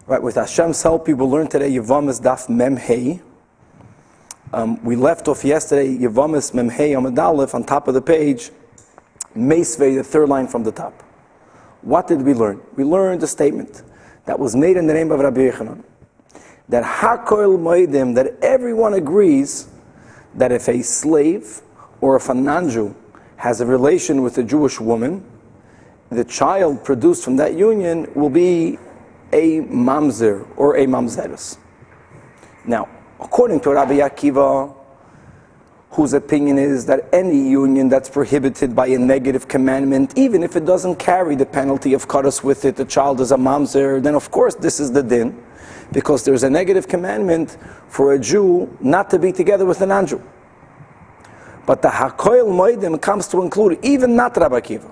Right, with Hashem's help, we will learn today Yevamos Daf Mem Hey. We left off yesterday Yevamos Mem Hey Amud Aleph on top of the page, Meisvei, the third line from the top. What did we learn? We learned a statement that was made in the name of Rabbi Yochanan, that Hakoil Moedim, that everyone agrees that if a slave or if a Nanju has a relation with a Jewish woman, the child produced from that union will be a mamzer or a mamzeres. Now, according to Rabbi Akiva, whose opinion is that any union that's prohibited by a negative commandment, even if it doesn't carry the penalty of karas with it, the child is a mamzer, then of course this is the din, because there's a negative commandment for a Jew not to be together with a non-Jew. But the hakoil moedim comes to include even not Rabbi Akiva.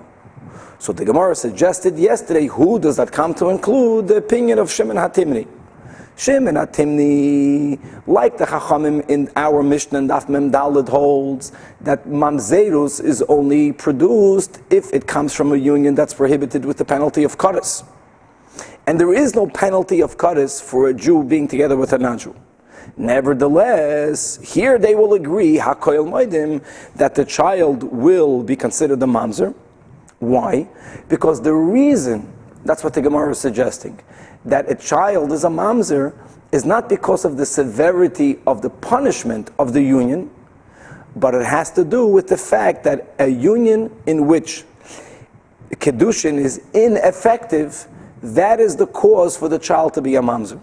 So the Gemara suggested yesterday, who does that come to include? The opinion of Shimon HaTimni. Shimon HaTimni, like the Chachamim in our Mishnah and Daf Mem Daled holds, that mamzerus is only produced if it comes from a union that's prohibited with the penalty of kares. And there is no penalty of kares for a Jew being together with a non-Jew. Nevertheless, here they will agree, hakoil moedim, that the child will be considered a mamzer. Why? Because the reason, that's what the Gemara is suggesting, that a child is a mamzer is not because of the severity of the punishment of the union, but it has to do with the fact that a union in which kedushin is ineffective, that is the cause for the child to be a mamzer.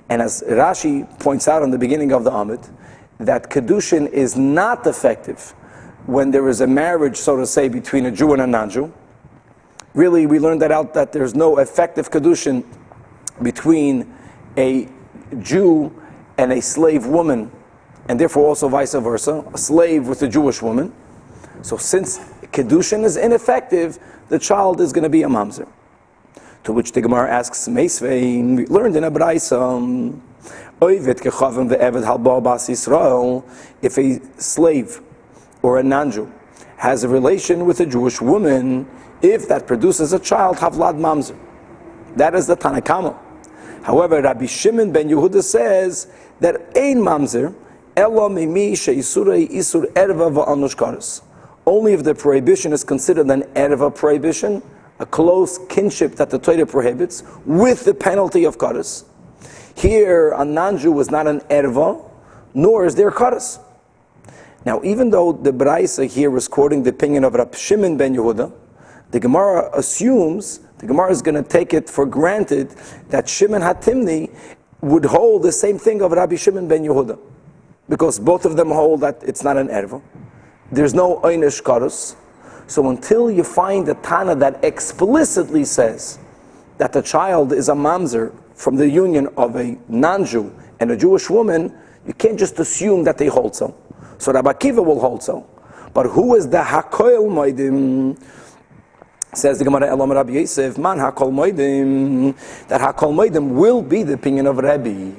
And as Rashi points out in the beginning of the Amud, that kedushin is not effective when there is a marriage, so to say, between a Jew and a non-Jew. Really, we learned that out, that there's no effective kedushin between a Jew and a slave woman, and therefore also vice versa, a slave with a Jewish woman. So since kedushin is ineffective, the child is going to be a mamzer. To which the Gemara asks, Meisvein, we learned in a Braisa, if a slave or a non-Jew has a relation with a Jewish woman, if that produces a child, havlad mamzer. That is the Tanakama. However, Rabbi Shimon ben Yehuda says that ein mamzer ela mimi she'isurei isur erva va'anush kares. Only if the prohibition is considered an erva prohibition, a close kinship that the Torah prohibits, with the penalty of kares. Here, a non-Jew was not an erva, nor is there kares. Now, even though the Braisa here was quoting the opinion of Rabbi Shimon ben Yehuda, the Gemara assumes, the Gemara is going to take it for granted that Shimon HaTimni would hold the same thing of Rabbi Shimon ben Yehuda, because both of them hold that it's not an erva. There's no einish kares. So until you find a Tana that explicitly says that the child is a mamzer from the union of a non-Jew and a Jewish woman, you can't just assume that they hold so. So Rabbi Akiva will hold so. But who is the hakoil moedim? Says the Gemara Elam Rabbi Yosef, man hakol moedim, that hakol moedim will be the opinion of Rabbi.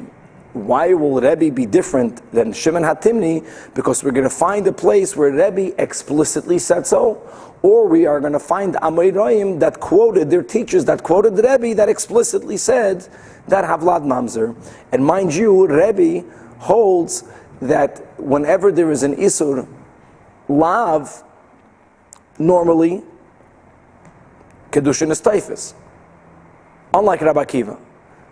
Why will Rebbe be different than Shimon HaTimni? Because we're going to find a place where Rebbe explicitly said so, or we are going to find Amoraim that quoted, their teachers that quoted Rebbe that explicitly said that Havlad Mamzer. And mind you, Rebbe holds that whenever there is an Isur Lav, normally Kedushin is Taifis, unlike Rabbi Akiva.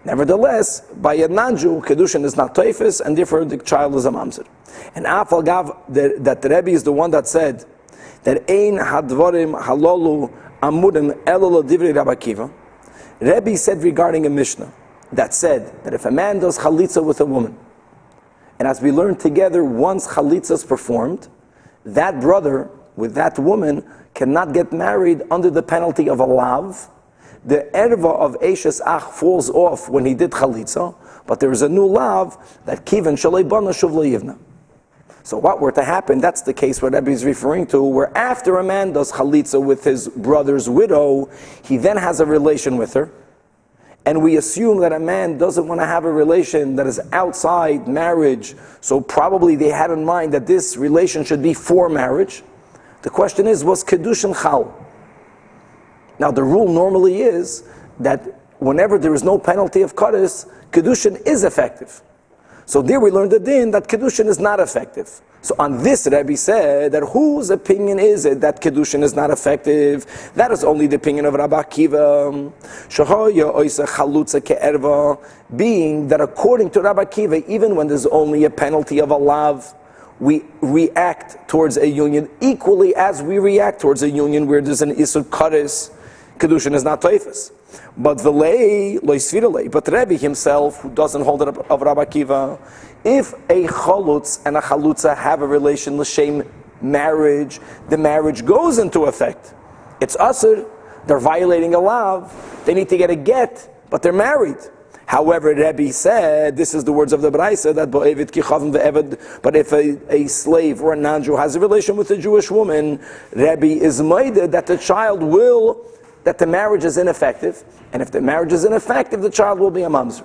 Nevertheless, by a non-Jew, Kedushin is not Taifis, and therefore the child is a mamzer. And Afal Gav, that the Rebbe is the one that said that Ein Hadvarim Halolu Amurim Elolo Divrei Rabbi Akiva. Rebbe said regarding a Mishnah that said that if a man does chalitza with a woman, and as we learned together, once chalitza is performed, that brother with that woman cannot get married under the penalty of a lav. The erva of Eishes Ach falls off when he did chalitza, but there is a new lav that kiven shalei bana shuv le'yivna. So what were to happen? That's the case what Rebbe is referring to, where after a man does chalitza with his brother's widow, he then has a relation with her, and we assume that a man doesn't want to have a relation that is outside marriage, so probably they had in mind that this relation should be for marriage. The question is, was kedushin chal? Now the rule normally is that whenever there is no penalty of Kaddish, Kedushin is effective. So there we learned the din that Kedushin is not effective. So on this, Rebbe said that whose opinion is it that Kedushin is not effective? That is only the opinion of Rabbi Akiva. Shahoya oisa chalutza ke'erva, being that according to Rabbi Akiva, even when there's only a penalty of a lav, we react towards a union equally as we react towards a union where there's an isur kaddish. Kedushin is not teifus. But the lay, but Rebbe himself, who doesn't hold it of Rabbi Akiva, if a chalutz and a chalutza have a relation l'shem marriage, the marriage goes into effect. It's usur, they're violating a lav, they need to get a get, but they're married. However, Rebbe said, this is the words of the Braisa, that bo'evid ki chavim ve'eved, but if a slave or a Nanju has a relation with a Jewish woman, Rebbe is maided that the child will, that the marriage is ineffective, and if the marriage is ineffective, the child will be a mamzer.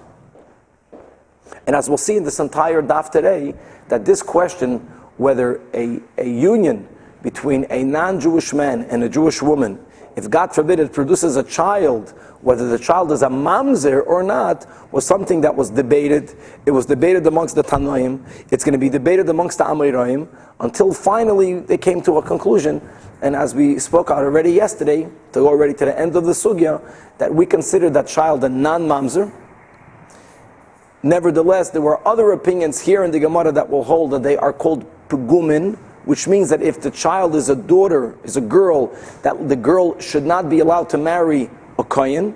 And as we'll see in this entire daf today, that this question, whether a union between a non-Jewish man and a Jewish woman, if God forbid it produces a child, whether the child is a mamzer or not, was something that was debated. It was debated amongst the Tanoim. It's going to be debated amongst the Amoraim, until finally they came to a conclusion. And as we spoke out already yesterday, to go already to the end of the sugya, that we consider that child a non-mamzer. Nevertheless, there were other opinions here in the Gemara that will hold that they are called pegumin, which means that if the child is a daughter, is a girl, that the girl should not be allowed to marry a kohen,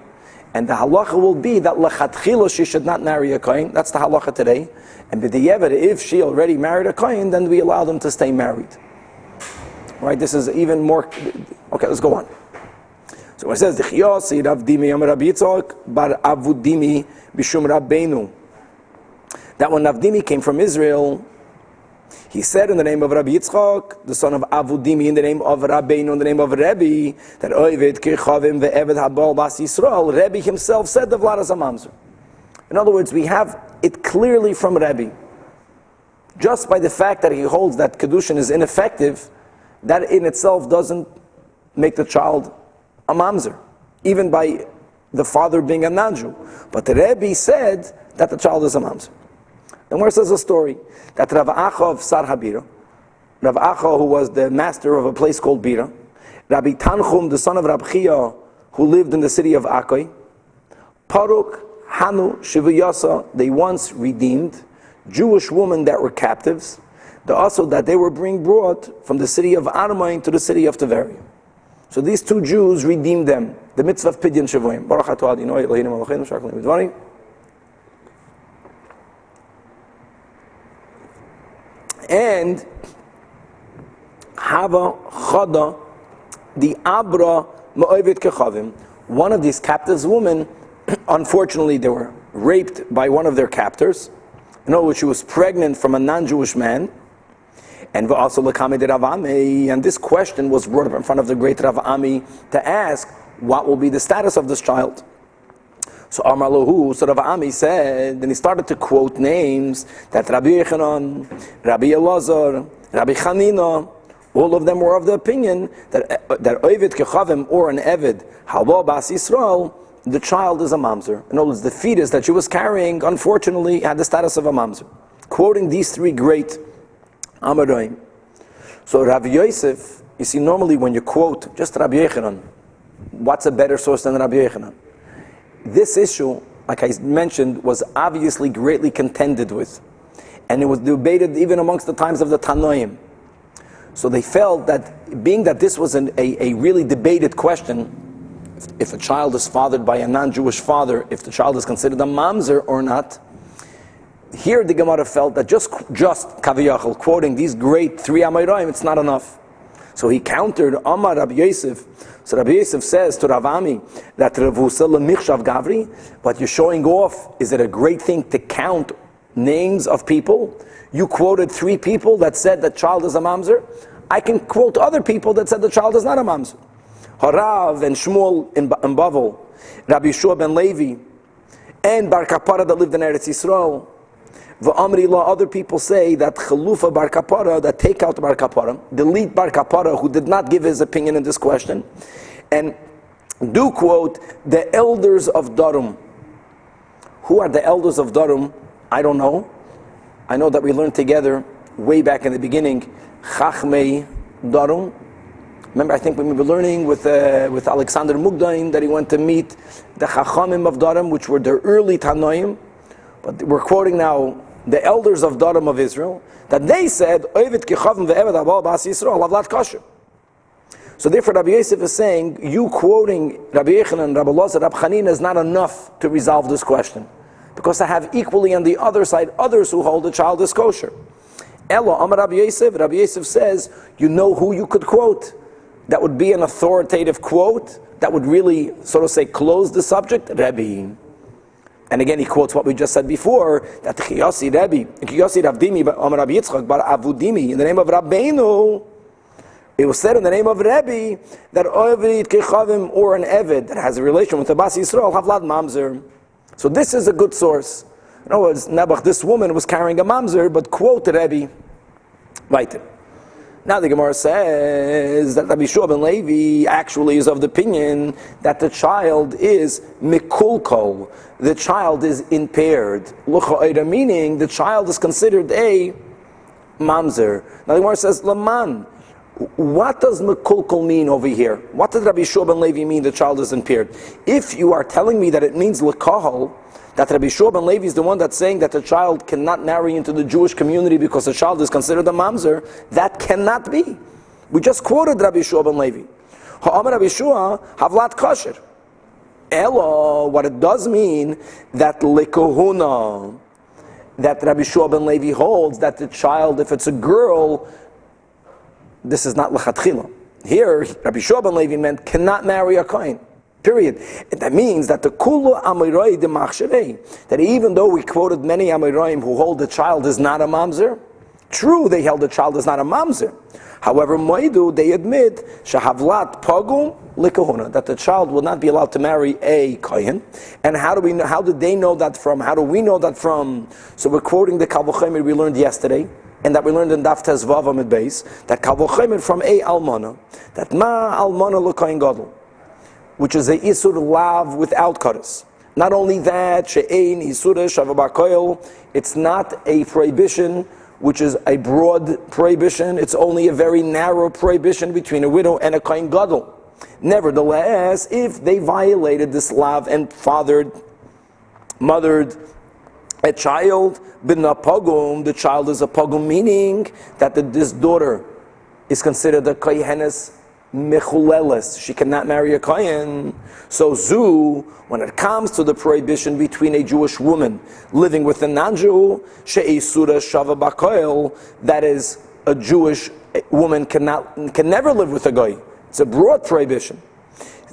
and the halacha will be that lechatchila she should not marry a kohen. That's the halacha today. And b'diavad, if she already married a kohen, then we allow them to stay married. Right? This is even more. Okay, let's go on. So it says, "D'chiyasi Rav Dimi Yom Rabbi Yitzchak bar Avudimi b'shum Rabbeinu." That when Rav Dimi came from Israel, he said in the name of Rabbi Yitzchak, the son of Avudimi, in the name of Rabbeinu, in the name of Rebbe, that Oived Kirchavim ve'Eved Habal Bas Yisrael. Rebbe himself said the Vlad as a mamzer. In other words, we have it clearly from Rebbe. Just by the fact that he holds that Kedushin is ineffective, that in itself doesn't make the child a mamzer, even by the father being a Nanju. But the Rebbe said that the child is a mamzer. And where says a story that Rav Acha of Sar Habira, Rav Acha, who was the master of a place called Bira, Rabbi Tanchum, the son of Rab Chia, who lived in the city of Akoi, Paruk, Hanu, Shivuyasa, they once redeemed Jewish women that were captives, also that they were being brought from the city of Armain to the city of Tveria. So these two Jews redeemed them. The mitzvah of Pidyon Shavuim. Baruch atah Adonai Eloheinu Malkeinu Shakol Midvari. And Hava Chada, the Abra Ma'ovet Kechavim, one of these captives women, unfortunately they were raped by one of their captors. In other words, she was pregnant from a non-Jewish man. And also Rav Ami, and this question was brought up in front of the great Rav Ami to ask, what will be the status of this child? So Amar Lahu, so Rav Ami said, and he started to quote names that Rabbi Yechanan, Rabbi Elazar, Rabbi Chanina, all of them were of the opinion that Oived Kechavim, or an Eved, Halba Bas Yisrael, the child is a mamzer. In other words, the fetus that she was carrying, unfortunately, had the status of a mamzer. Quoting these three great Amoraim. So Rabbi Yosef, you see, normally when you quote just Rabbi Yechanan, what's a better source than Rabbi Yechanan? This issue, like I mentioned, was obviously greatly contended with. And it was debated even amongst the times of the Tanoim. So they felt that, being that this was a really debated question, if a child is fathered by a non-Jewish father, if the child is considered a mamzer or not, here the Gemara felt that just Kaviyachal, quoting these great three Amoraim, it's not enough. So he countered Amar Rabbi Yosef. So Rabbi Yosef says to Rav Ami that Revusa Lemichshav Gavri, what you're showing off, is it a great thing to count names of people? You quoted three people that said the child is a mamzer. I can quote other people that said the child is not a mamzer. Harav and Shmuel in Bavel, Rabbi Yeshua ben Levi, and Bar Kapara that lived in Eretz Yisrael. V'amri la, other people say that Chalufa Bar Kapara, that take out Bar Kapara, delete Bar Kapara, who did not give his opinion in this question, and do quote the elders of Darum. Who are the elders of Darum? I don't know. I know that we learned together way back in the beginning, Chachmei Darum. Remember, I think we were learning with Alexander Mugdain that he went to meet the Chachamim of Darum, which were the early Tanoim. But we're quoting now the elders of Darum of Israel, that they said, Oivit kichavim ve'eved abal b'as Yisrael avlat kosher. So therefore Rabbi Yosef is saying, you quoting Rabbi Yechanan, Rabbi Elazar, Rabbi Chanina is not enough to resolve this question. Because I have equally on the other side others who hold the child is kosher. Elo, Amar Rabbi Yosef says, you know who you could quote? That would be an authoritative quote, that would really, so to say, close the subject, Rebbe. And again, he quotes what we just said before, that Chiyasi Rebbe, Chiyasi Ravdimi, Amar Rabbi Yitzchak, Bar Avudimi, in the name of Rabbeinu, it was said in the name of Rebbe, that Oivit Kechavim, or an Eved, that has a relation with the Bas Yisrael, Havlad Mamzer. So this is a good source. In other words, Nebuch, this woman was carrying a Mamzer, but quote Rebbe, right. Now the Gemara says that Rabbi Shua ben Levi actually is of the opinion that the child is mikulkol, the child is impaired. Meaning the child is considered a mamzer. Now the Gemara says, Laman, what does mikulkol mean over here? What did Rabbi Shua ben Levi mean the child is impaired? If you are telling me that it means lekahal, that Rabbi Shua ben Levi is the one that's saying that the child cannot marry into the Jewish community because the child is considered a mamzer, that cannot be. We just quoted Rabbi Shua ben Levi. Ha'amar Rabbi Shua havlat kosher. Elo, what it does mean, that likohuna, that Rabbi Shua ben Levi holds, that the child, if it's a girl, this is not lechatchila. Here, Rabbi Shua ben Levi meant cannot marry a kohen. Period. And that means that the kula amirai de machsherei, that even though we quoted many amiroim who hold the child is not a mamzer, true, they held the child is not a mamzer. However, moidu, they admit shahavlat pagum likahuna, that the child will not be allowed to marry a kohen. And how did they know that from? How do we know that from? So we're quoting the Kal V'chomer we learned yesterday, and that we learned in Daf Tes Vav Amud Beis, that Kal V'chomer from a almana, that ma almana l'kohen gadol, which is a isur lav without kares. Not only that, she'ein isur shavabakoil, it's not a prohibition which is a broad prohibition, it's only a very narrow prohibition between a widow and a kohen gadol. Nevertheless, if they violated this lav and mothered a child, b'na pogum, the child is a pogum, meaning that this daughter is considered a kohenes mechuleles, she cannot marry a kohen. So zu, when it comes to the prohibition between a Jewish woman living with a Nanju, she'isura shava bakoil, that is, a Jewish woman can never live with a goy. It's a broad prohibition.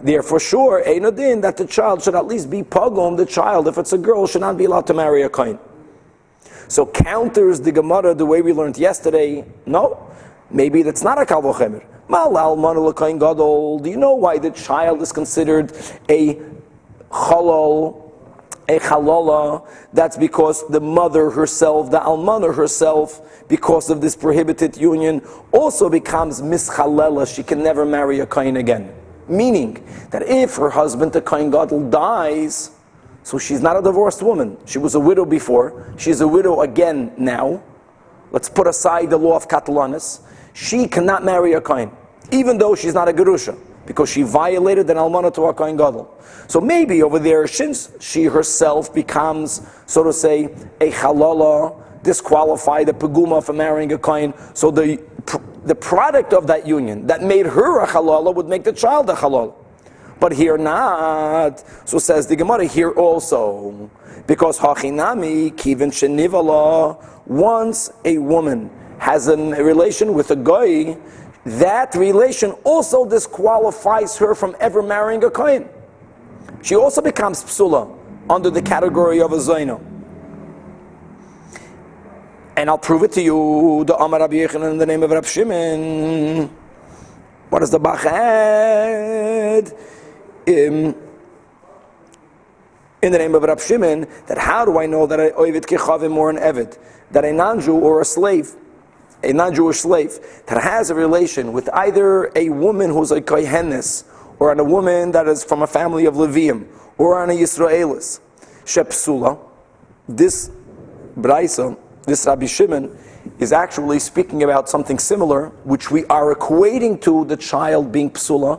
Therefore, sure, einodin, that the child should at least be pogum. The child, if it's a girl, should not be allowed to marry a kohen. So counters the Gemara the way we learned yesterday. No, maybe that's not a Kal V'chomer. Do you know why the child is considered a chalal, a chalola? That's because the mother herself, the almana herself, because of this prohibited union, also becomes mischalela. She can never marry a kohen again. Meaning that if her husband, the kohen gadol, dies, so she's not a divorced woman. She was a widow before. She's a widow again now. Let's put aside the law of katalanis. She cannot marry a kohen, even though she's not a gerusha, because she violated an almana to a kohen gadol. So maybe over there, since she herself becomes, so to say, a halala, disqualified, a peguma for marrying a kohen, so the product of that union that made her a halala would make the child a halal. But here not. So says the Gemara here also, because hachinami kivin shenivala, once a woman has a relation with a goy, that relation also disqualifies her from ever marrying a kohen. She also becomes psula under the category of a zaino. And I'll prove it to you. The Amar Rabbi Yechanan in the name of Rab Shimon. What does the Bach add? In the name of Rab Shimon, that how do I know that I oivit kechavim or an eved, that a Nanju or a slave, a non-Jewish slave, that has a relation with either a woman who's a kohenes or on a woman that is from a family of Levium, or on a Yisraelis, shepsula, this Braisa, this Rabbi Shimon, is actually speaking about something similar, which we are equating to the child being psula.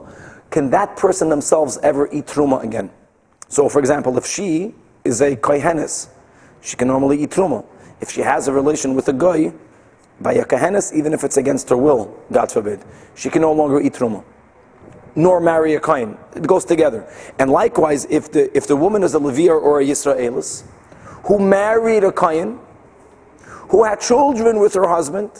Can that person themselves ever eat truma again? So, for example, if she is a kohenes, she can normally eat truma. If she has a relation with a goy, by a kohenes, even if it's against her will, God forbid, she can no longer eat truma, nor marry a kohen. It goes together. And likewise, if the woman is a Levir or a Yisraelis, who married a kohen, who had children with her husband,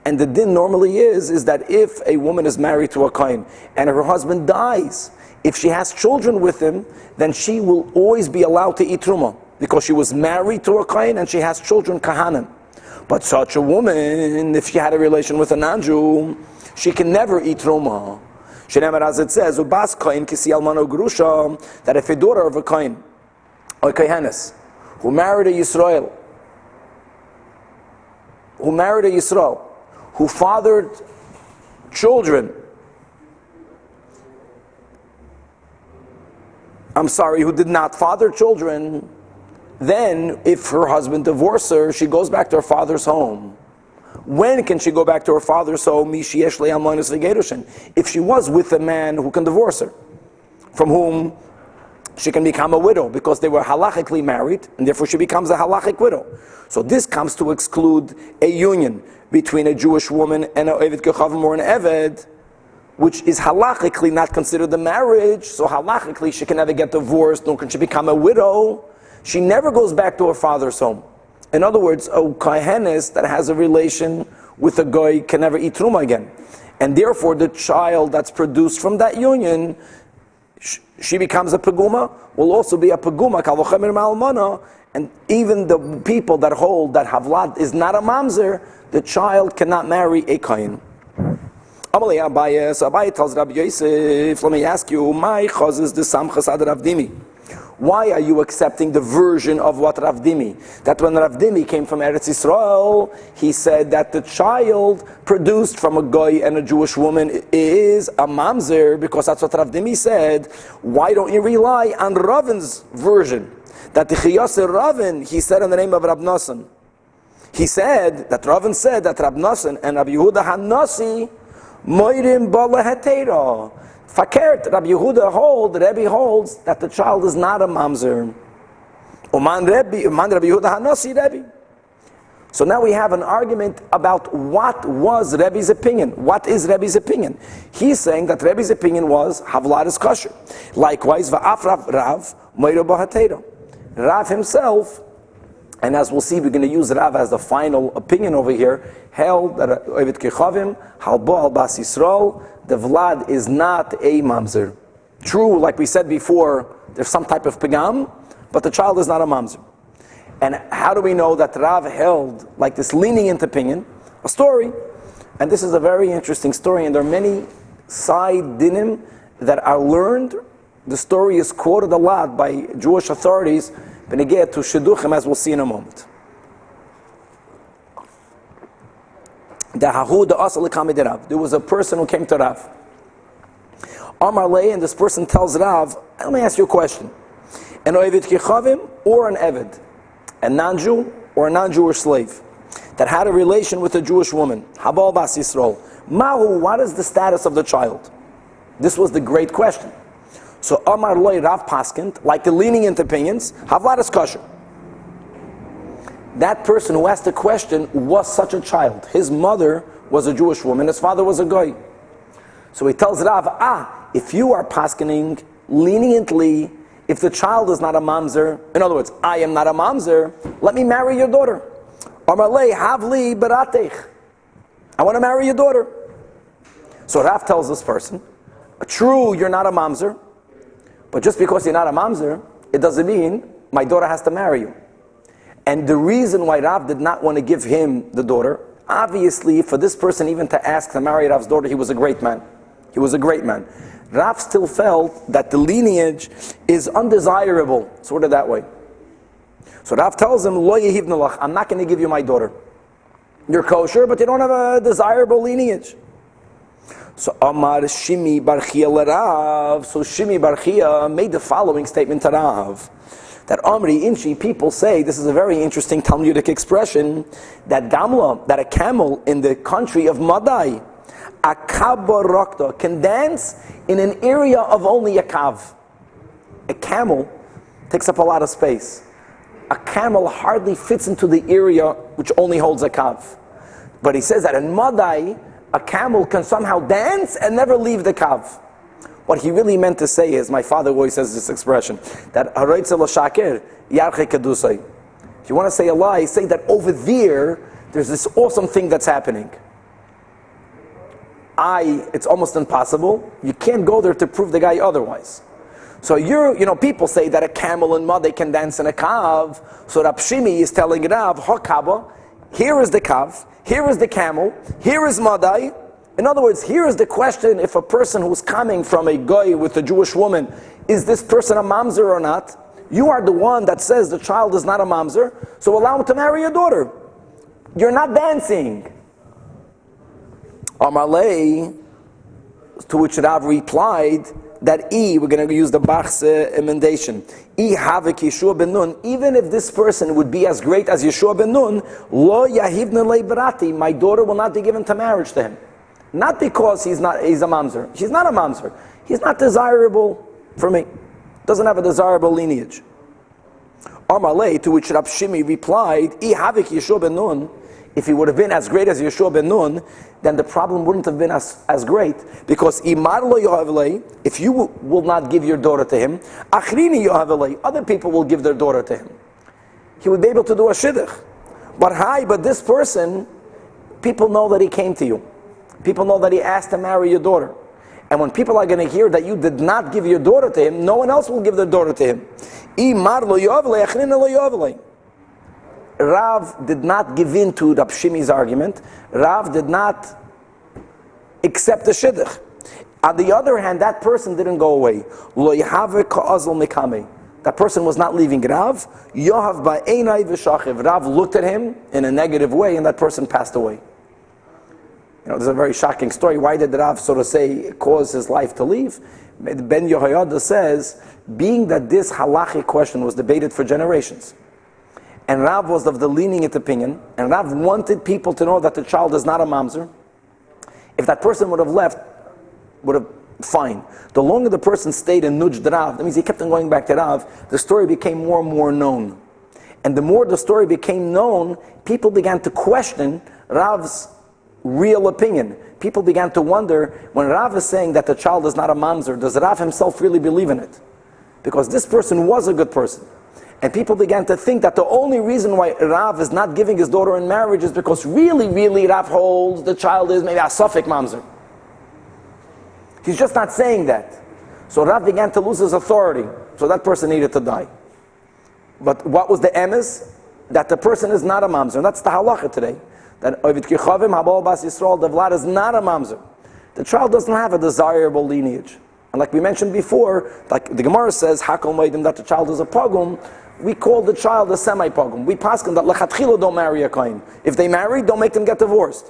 and the din normally is that if a woman is married to a kohen and her husband dies, if she has children with him, then she will always be allowed to eat truma, because she was married to a kohen and she has children kahanim. But such a woman, if she had a relation with a Nanju, she can never eat truma. Shenemar, as it says, ubas kohen kisi almano grusha, that if a daughter of a kohen, or a kohenes, who married a Yisrael, who fathered children, who did not father children, then if her husband divorced her, she goes back to her father's home. When can she go back to her father's home? If she was with a man who can divorce her, from whom she can become a widow, because they were halachically married, and therefore she becomes a halachic widow. So this comes to exclude a union between a Jewish woman and an Eved Kechavim or an Eved, which is halachically not considered a marriage. So halachically she can never get divorced, nor can she become a widow. She never goes back to her father's home. In other words, a kohenes that has a relation with a goy can never eat truma again. And therefore the child that's produced from that union, she becomes a peguma, will also be a peguma, kalochemer ma'almana, and even the people that hold that Havlad is not a mamzer, the child cannot marry a kohen. Amalei Abaye, so Abaye tells Rabbi Yosef, let me ask you, my chazes the samchas ad Rav Dimi. Why are you accepting the version of what Rav Dimi? That when Rav Dimi came from Eretz Yisrael, he said that the child produced from a goy and a Jewish woman is a mamzer, because that's what Rav Dimi said. Why don't you rely on Ravin's version? That the Chiyasir Ravin, he said in the name of Rab Nosson. He said that Ravin said that Rab Nosson and Rabbi Yehuda HaNasi moirim bala hetera. Fakert, Rabbi Yehuda Rebbe holds that the child is not a mamzer. Uman Rabbi Yehuda HaNasi Rebbe. So now we have an argument about what was Rebbe's opinion. What is Rebbe's opinion? He's saying that Rebbe's opinion was Havlad is kosher. Likewise, Va'af Rav moirim bala hetera. Rav himself, and as we'll see, we're going to use Rav as the final opinion over here, held that Eved Kechavim, Halbo al Bas Yisrael, the Vlad is not a mamzer. True, like we said before, there's some type of pegam, but the child is not a mamzer. And how do we know that Rav held like this lenient opinion? A story. And this is a very interesting story, and there are many side dinim that are learned. The story is quoted a lot by Jewish authorities, benegeh to Shidduchim, as we'll see in a moment. There was a person who came to Rav. Amar Lei, and this person tells Rav, let me ask you a question. An Eved Kechavim or an Eved? A Nanju or a non-Jewish slave that had a relation with a Jewish woman, Habal Bas Yisrael. Mahu, what is the status of the child? This was the great question. So Amar Loi Rav Paskint, like the lenient opinions, Havlad is kosher. That person who asked the question was such a child. His mother was a Jewish woman, his father was a goy. So he tells Rav, if you are paskening leniently, if the child is not a mamzer, in other words, I am not a mamzer, let me marry your daughter. Amar Lei Havli Beratech. I want to marry your daughter. So Rav tells this person, true, you're not a mamzer, but just because you're not a mamzer, it doesn't mean my daughter has to marry you. And the reason why Rav did not want to give him the daughter, obviously for this person even to ask to marry Rav's daughter, he was a great man. He was a great man. Rav still felt that the lineage is undesirable, sort of that way. So Rav tells him, Lo yehiv nalach, I'm not going to give you my daughter. You're kosher, but you don't have a desirable lineage. So Amar Shimi Bar Chia Rav. So Shimi Bar Chia made the following statement to Rav. That Amri Inchi, people say, this is a very interesting Talmudic expression, that Gamla, that a camel in the country of Madai, a kabarakta, can dance in an area of only a kav. A camel takes up a lot of space. A camel hardly fits into the area which only holds a kav. But he says that in Madai, a camel can somehow dance and never leave the kav. What he really meant to say is, my father always says this expression, that if you want to say a lie, say that over there's this awesome thing that's happening. It's almost impossible. You can't go there to prove the guy otherwise. So people say that a camel in mud can dance in a kav. So Rab Shimi is telling Rav, Hakaba, here is the kav, here is the camel, here is Madai. In other words, here is the question: if a person who's coming from a guy with a Jewish woman, is this person a mamzer or not? You are the one that says the child is not a mamzer, so allow him to marry your daughter. You're not dancing. Amalei, to which Rav replied that we're going to use the Bach's emendation. Havik Yeshua ben Nun, even if this person would be as great as Yeshua ben Nun, lo yahivna le'berati, my daughter will not be given to marriage to him. Not because he's a mamzer. He's not a mamzer. He's not desirable for me. Doesn't have a desirable lineage. Amalei, to which Rab Shimi replied, Havik Yeshua ben Nun, if he would have been as great as Yeshua ben Nun, then the problem wouldn't have been as great, because Imar lo yohavlei, if you will not give your daughter to him, Achrini yohavlei, other people will give their daughter to him. He would be able to do a shidduch. But this person, people know that he came to you. People know that he asked to marry your daughter. And when people are going to hear that you did not give your daughter to him, no one else will give their daughter to him. Rav did not give in to Rab Shimi's argument. Rav did not accept the shidduch. On the other hand, that person didn't go away. That person was not leaving Rav. Rav looked at him in a negative way, and that person passed away. This is a very shocking story. Why did Rav, so to say, cause his life to leave? Ben Yehoyada says, being that this halachic question was debated for generations, and Rav was of the lenient opinion, and Rav wanted people to know that the child is not a mamzer, if that person would have left, fine. The longer the person stayed and nudged Rav, that means he kept on going back to Rav, the story became more and more known. And the more the story became known, people began to question Rav's real opinion. People began to wonder, when Rav is saying that the child is not a mamzer, does Rav himself really believe in it? Because this person was a good person. And people began to think that the only reason why Rav is not giving his daughter in marriage is because really Rav holds the child is maybe a Safek mamzer. He's just not saying that. So Rav began to lose his authority. So that person needed to die. But what was the emes? That the person is not a mamzer. And that's the halacha today. That Ovid Kichavim Habal Bas Yisrael, the Vlad is not a mamzer. The child doesn't have a desirable lineage. And like we mentioned before, like the Gemara says, Hakol Maidim, that the child is a pogum, we call the child a semi-pogum. We paskin that Lechatchila don't marry a kohen. If they marry, don't make them get divorced.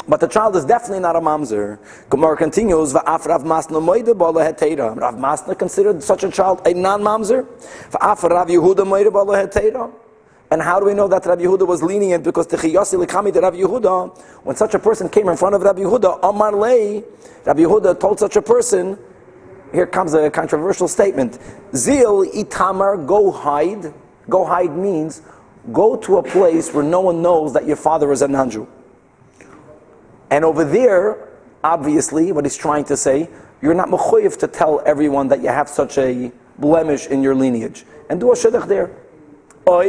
But the child is definitely not a mamzer. Gemara continues, Va'af Rav Masna Moide Bala Heteira. Rav Masna considered such a child a non-mamzer. Va'af Rav Yehuda Moide Bala Heteira. And how do we know that Rabbi Yehuda was lenient? Because Techiyasi Likami to Rabbi Yehuda, when such a person came in front of Rabbi Yehuda, Amar Lei, Rabbi Yehuda told such a person, here comes a controversial statement, Zil Itamar, go hide. Go hide means, go to a place where no one knows that your father is a Nanju. And over there, obviously, what he's trying to say, you're not mechuyev to tell everyone that you have such a blemish in your lineage. And do a shidduch there. Or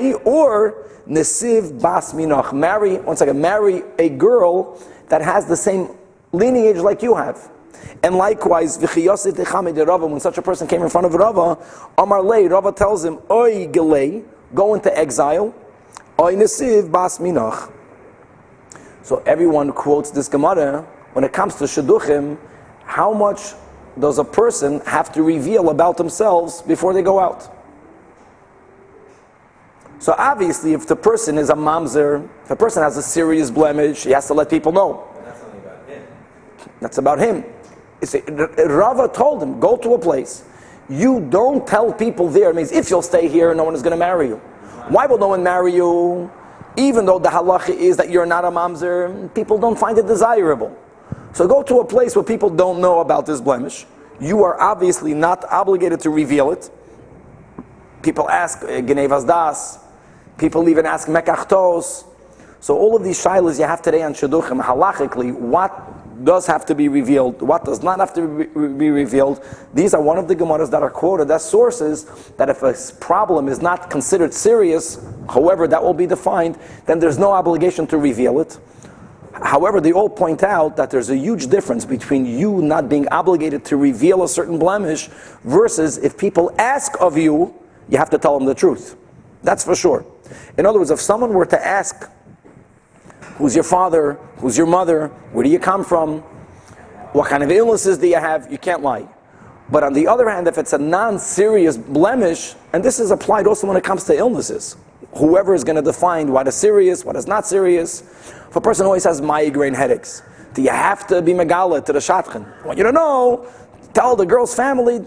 Nesiv Bas Minach, marry a girl that has the same lineage like you have. And likewise, when such a person came in front of Rava, Amar Lei, Rava tells him, Oy Gelei, go into exile, Oy Nesiv Bas Minach. So everyone quotes this Gemara, when it comes to Shidduchim, how much does a person have to reveal about themselves before they go out? So obviously, if the person is a mamzer, if a person has a serious blemish, he has to let people know. But that's only about him. That's about him. Rava told him, go to a place. You don't tell people there. It means if you'll stay here, no one is going to marry you. Why will no one marry you? Even though the halacha is that you're not a mamzer, people don't find it desirable. So go to a place where people don't know about this blemish. You are obviously not obligated to reveal it. People ask Genevas Das. People even ask Mekachtos. So all of these shilas you have today on Shidduchim, halachically, what does have to be revealed, what does not have to be revealed. These are one of the Gemaras that are quoted as sources that if a problem is not considered serious, however that will be defined, then there's no obligation to reveal it. However, they all point out that there's a huge difference between you not being obligated to reveal a certain blemish versus if people ask of you, you have to tell them the truth. That's for sure. In other words, if someone were to ask, who's your father? Who's your mother? Where do you come from? What kind of illnesses do you have? You can't lie. But on the other hand, if it's a non-serious blemish, and this is applied also when it comes to illnesses, whoever is going to define what is serious, what is not serious. If a person always has migraine headaches, do you have to be megala to the shadchan? I want you to know, tell the girl's family.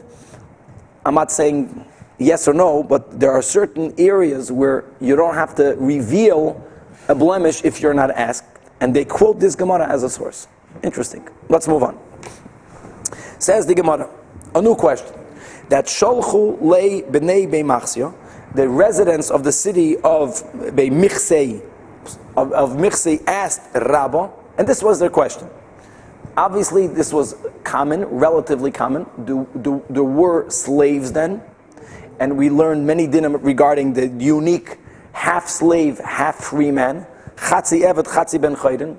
I'm not saying yes or no, but there are certain areas where you don't have to reveal a blemish if you're not asked, and they quote this Gemara as a source. Interesting. Let's move on. Says the Gemara, a new question, that Sholchu lei b'nei Beimachsia, the residents of the city of Beimichsei, of Michsei asked Rabbah, and this was their question. Obviously, this was common, relatively common. There were slaves then, and we learned many dinim regarding the unique half-slave, half-free man, Chatzi Evet, Chatzi Ben Chayden,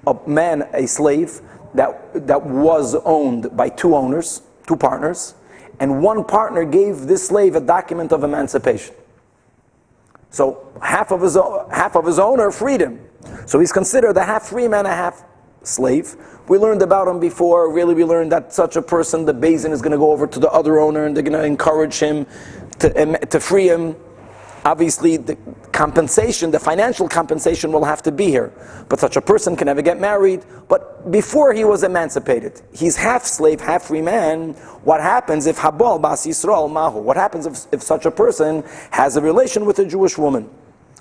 a man, a slave, that was owned by two owners, two partners, and one partner gave this slave a document of emancipation. So half of his owner freed him. So he's considered a half-free man, a half-slave. We learned about him before. Really, we learned that such a person, the Beis Din is going to go over to the other owner and they're going to encourage him to free him. Obviously, the compensation, the financial compensation will have to be here. But such a person can never get married. But before he was emancipated, he's half slave, half free man. What happens if Habal Bas Yisrael Mahu? What happens if such a person has a relation with a Jewish woman?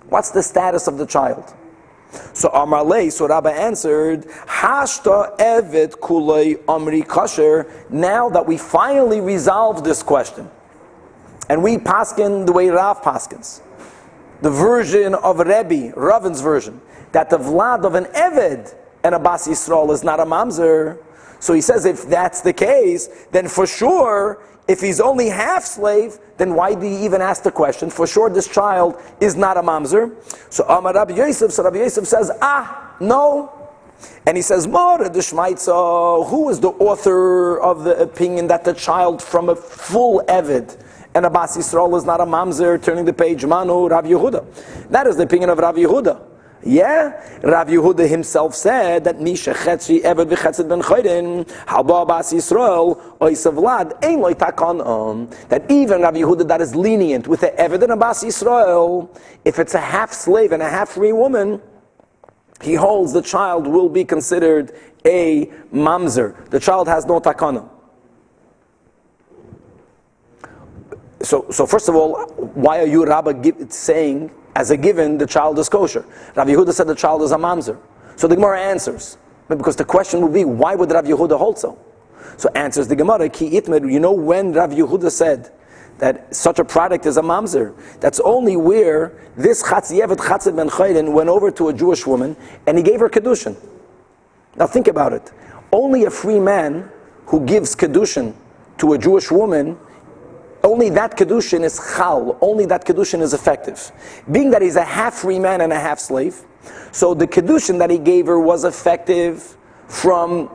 What's the status of the child? So Amar Lei, so Rabbi answered, Hashta Evet Kulei Amri Kasher. Now that we finally resolved this question, and we paskin the way Rav paskins, the version of Rebbe, Ravin's version, that the vlad of an Eved and a Bas Yisrael is not a mamzer. So he says if that's the case, then for sure, if he's only half slave, then why do you even ask the question? For sure this child is not a mamzer. So Amar Rabbi Yosef, so Rabbi Yosef says, no. And he says, Mor the Shmaitza, who is the author of the opinion that the child from a full Eved and a Bas Yisrael is not a mamzer? Turning the page, Manu, Rav Yehuda. That is the opinion of Rav Yehuda. Yeah, Rav Yehuda himself said that Misha Chetzi Eved v'Chetzet ben Chayden Haba Bas Yisrael Oisavlad Ein Lo Takon, that even Rav Yehuda that is lenient with the Eved and a Bas Yisrael, if it's a half slave and a half free woman, he holds the child will be considered a mamzer. The child has no takana. So first of all, why are you, Rabbi, saying as a given the child is kosher? Rav Yehuda said the child is a mamzer. So the Gemara answers, because the question will be, why would Rav Yehuda hold so? So answers the Gemara, Ki itmed, you know when Rav Yehuda said that such a product is a mamzer, that's only where this Chatzi Evet Chatzit ben Chayden went over to a Jewish woman and he gave her kedushin. Now think about it. Only a free man who gives kedushin to a Jewish woman, only that kedushin is chal, only that kedushin is effective. Being that he's a half free man and a half slave, so the kedushin that he gave her was effective from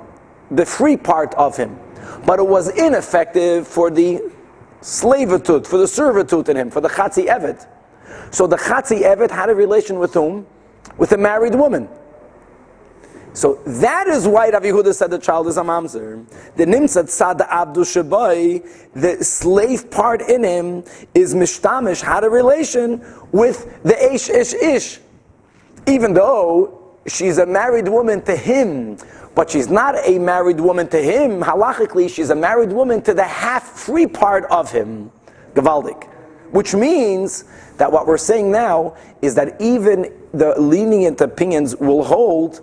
the free part of him, but it was ineffective for the slavitude, for the servitude in him, for the Chatzi Evet. So the Chatzi Evet had a relation with whom? With a married woman. So that is why Rav Yehuda said the child is a mamzer. The nimtzat tzad abdu shabai, the slave part in him is mishtamish, had a relation with the ish. Even though she's a married woman to him, but she's not a married woman to him. Halachically, she's a married woman to the half-free part of him, Gavaldik. Which means that what we're saying now is that even the lenient opinions will hold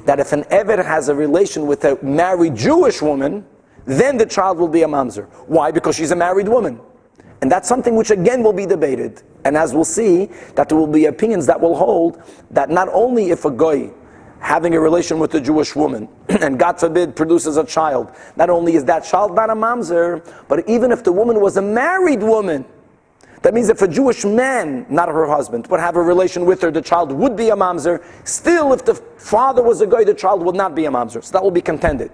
that if an Eved has a relation with a married Jewish woman, then the child will be a mamzer. Why? Because she's a married woman. And that's something which again will be debated. And as we'll see, that there will be opinions that will hold that not only if a goy having a relation with a Jewish woman, and God forbid produces a child, not only is that child not a mamzer, but even if the woman was a married woman, that means if a Jewish man, not her husband, would have a relation with her, the child would be a mamzer. Still, if the father was a goy, the child would not be a mamzer. So that will be contended.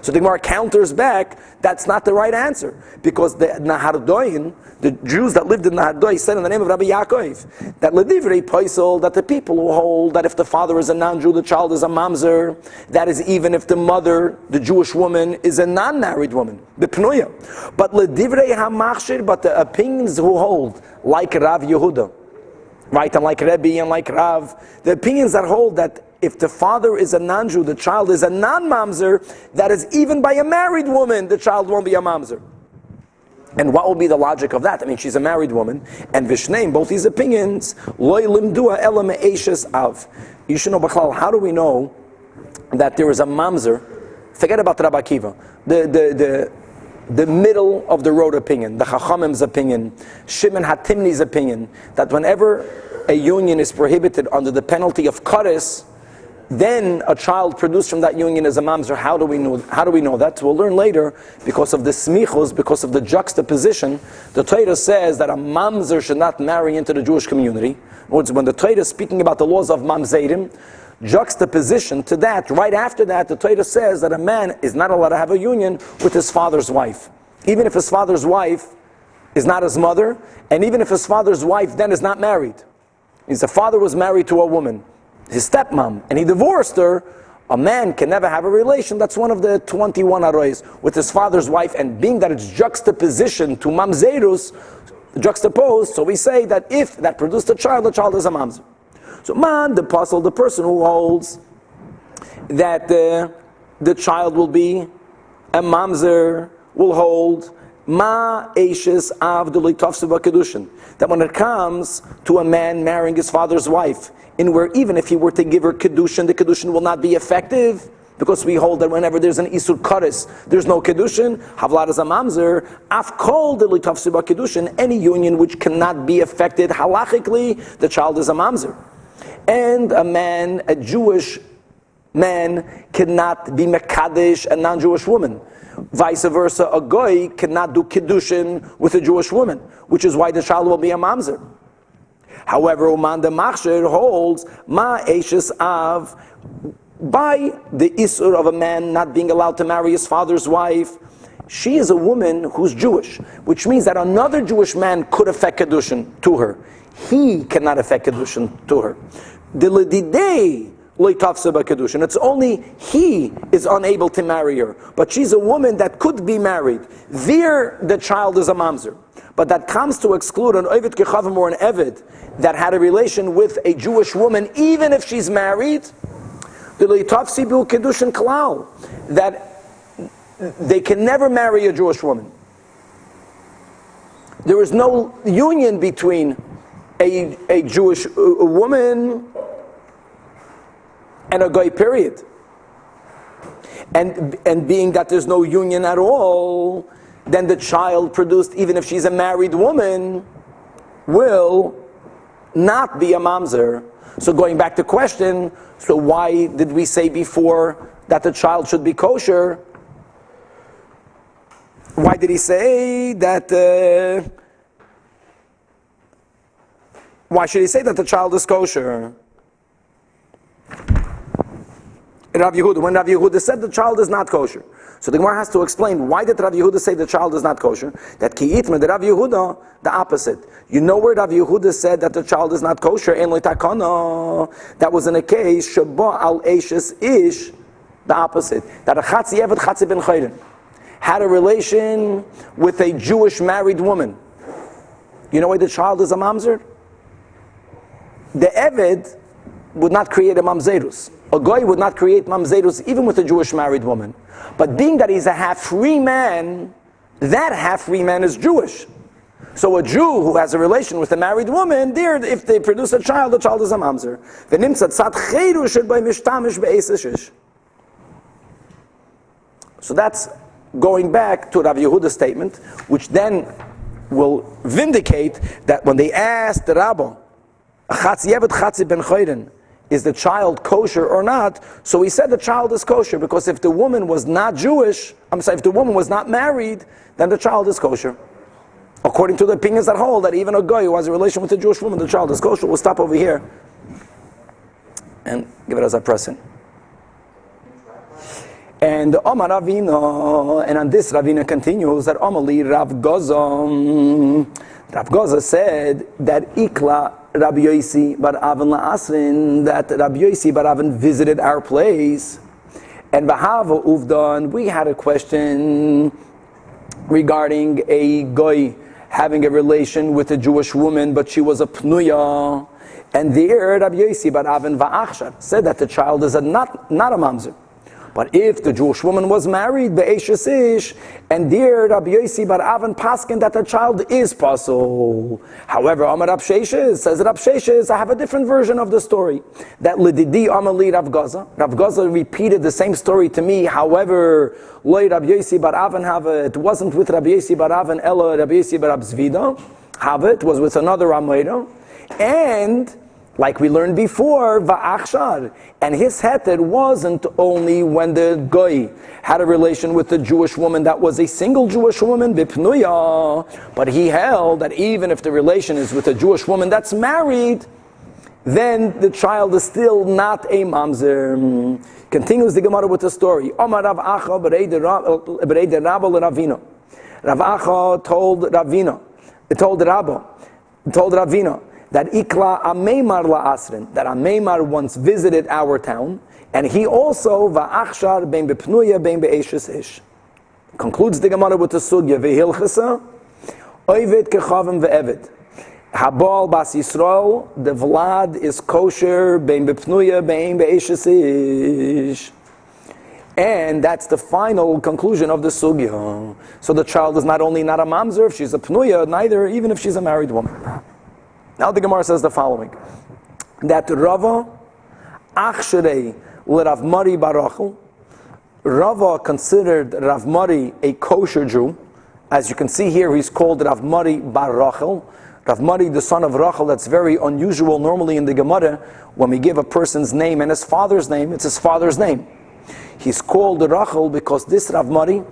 So the Gemara counters back, that's not the right answer. Because the Nahardoin, the Jews that lived in Nahardoin, said in the name of Rabbi Yaakov, that Ledivrei Paisel, that the people who hold that if the father is a Nanju, the child is a mamzer, that is even if the mother, the Jewish woman, is a non-married woman, the Pnuya. But Ledivrei HaMachshir, but the opinions who hold, like Rav Yehuda, right, and like Rebbe and like Rav, the opinions that hold that if the father is a Nanju, the child is a non-mamzer, that is even by a married woman, the child won't be a mamzer. And what will be the logic of that? I mean, she's a married woman, and Vishneim, both these opinions, loy limdua ela me'eshes av. You should know, Bachlal, how do we know that there is a mamzer? Forget about Rabbi Akiva. The middle of the road opinion, the Chachamim's opinion, Shimon Hatimni's opinion, that whenever a union is prohibited under the penalty of Kares, then a child produced from that union is a mamzer. How do we know that? We'll learn later, because of the smichos, because of the juxtaposition. The Torah says that a mamzer should not marry into the Jewish community. In other words, when the Torah is speaking about the laws of mamzerim, juxtaposition to that, right after that, the Torah says that a man is not allowed to have a union with his father's wife. Even if his father's wife is not his mother, and even if his father's wife then is not married. Means the father was married to a woman, his stepmom, and he divorced her. A man can never have a relation. That's one of the 21 arois with his father's wife, and being that it's juxtaposition to mamzerus, juxtaposed, so we say that if that produced a child, the child is a mamzer. So man, the apostle, the person who holds that the child will be a mamzer, will hold ma eishes av d'leitafsu b'kedushin, that when it comes to a man marrying his father's wife, in where even if he were to give her kedushin, the kedushin will not be effective, because we hold that whenever there's an isur kares, there's no kedushin. Havlad is a mamzer. Af kol d'leitafsu b'kedushin, any union which cannot be affected halachically, the child is a mamzer. And a man, a Jewish man, cannot be mekadesh a non-Jewish woman. Vice versa, a goy cannot do kiddushin with a Jewish woman, which is why the child will be a mamzer. However, Uman de Machshir holds ma eshes av, by the isur of a man not being allowed to marry his father's wife. She is a woman who's Jewish, which means that another Jewish man could affect kiddushin to her. He cannot affect kiddushin to her. It's only he is unable to marry her. But she's a woman that could be married. There, the child is a mamzer. But that comes to exclude an Ovid Kechavim or an Eved that had a relation with a Jewish woman, even if she's married, that they can never marry a Jewish woman. There is no union between a Jewish woman and a guy, period. And being that there's no union at all, then the child produced, even if she's a married woman, will not be a mamzer. So going back to question, so why did we say before that the child should be kosher? Why did he say that? Why should he say that the child is kosher? Rav Yehuda, when Rav Yehuda said the child is not kosher, so the Gemara has to explain, why did Rav Yehuda say the child is not kosher? That ki yitma, the Rav Yehuda, the opposite. You know where Rav Yehuda said that the child is not kosher? En lo takana. That was in a case sheba al eishes ish, the opposite. That a chatzi eved chatzi ben chayrin had a relation with a Jewish married woman. You know why the child is a mamzer? The eved would not create a mamzerus. A goy would not create mamzerus even with a Jewish married woman. But being that he's a half-free man, that half-free man is Jewish. So a Jew who has a relation with a married woman, there, if they produce a child, the child is a mamzer. So that's going back to Rav Yehuda's statement, which then will vindicate that when they asked the Rabbi, is the child kosher or not? So he said the child is kosher, because if the woman was not Jewish, if the woman was not married, then the child is kosher. According to the opinions that hold that even a guy who has a relation with a Jewish woman, the child is kosher. We'll stop over here and give it as a precedent. And Omar Ravina, and on this Ravina continues that Omali Rav Gaza. Rav Gaza said that Ikla Rabbi Yosi bar Avin la'asrin, that Rabbi Yosi bar Avin visited our place, and Bahava Uvdan, we had a question regarding a goy having a relation with a Jewish woman, but she was a pnuya, and there Rabbi Yosi bar Avin va'achshar said that the child is not a mamzer. But if the Jewish woman was married, be'eshes ish, and there Rabbi Yosi bar Avin paskin that the child is pasul. However, Amar Rav Sheshes says Rav Sheshes, I have a different version of the story. That lididi Amali Rav Gaza. Rav Gaza repeated the same story to me. However, loy Rabbi Yosi bar Avin have it wasn't with Rabbi Yosi bar Avin, ella Rabbi Yosi bar Abzvida. Have it was with another Ramayra, and like we learned before, va'achshar, and his heter wasn't only when the goy had a relation with a Jewish woman that was a single Jewish woman, bipnuya, but he held that even if the relation is with a Jewish woman that's married, then the child is still not a mamzer. Continues the Gemara with the story. Omar Rav Acha b'rei de Rabba l'Ravina. Rav Acha told Ravina, told Ravina, that Ikla Ameimar la'asrin, that Ameimar once visited our town, and he also va'achshar bein bepnuya bein be'eshes ish. Concludes the Gemara with the sugya v'hilchasa oived kechavim ve'eved. Habal bas Yisrael, the vlad is kosher bein bepnuya bein be'eshes ish. And that's the final conclusion of the sugya. So the child is not only not a mamzer if she's a pnuya, neither even if she's a married woman. Now the Gemara says the following: that Rava Achsherei l'Rav Mari bar Rachel, Rava considered Rav Mari a kosher Jew. As you can see here, he's called Rav Mari bar Rachel. Rav Mari, the son of Rachel. That's very unusual. Normally in the Gemara, when we give a person's name and his father's name, it's his father's name. He's called Rachel because this Rav Mari,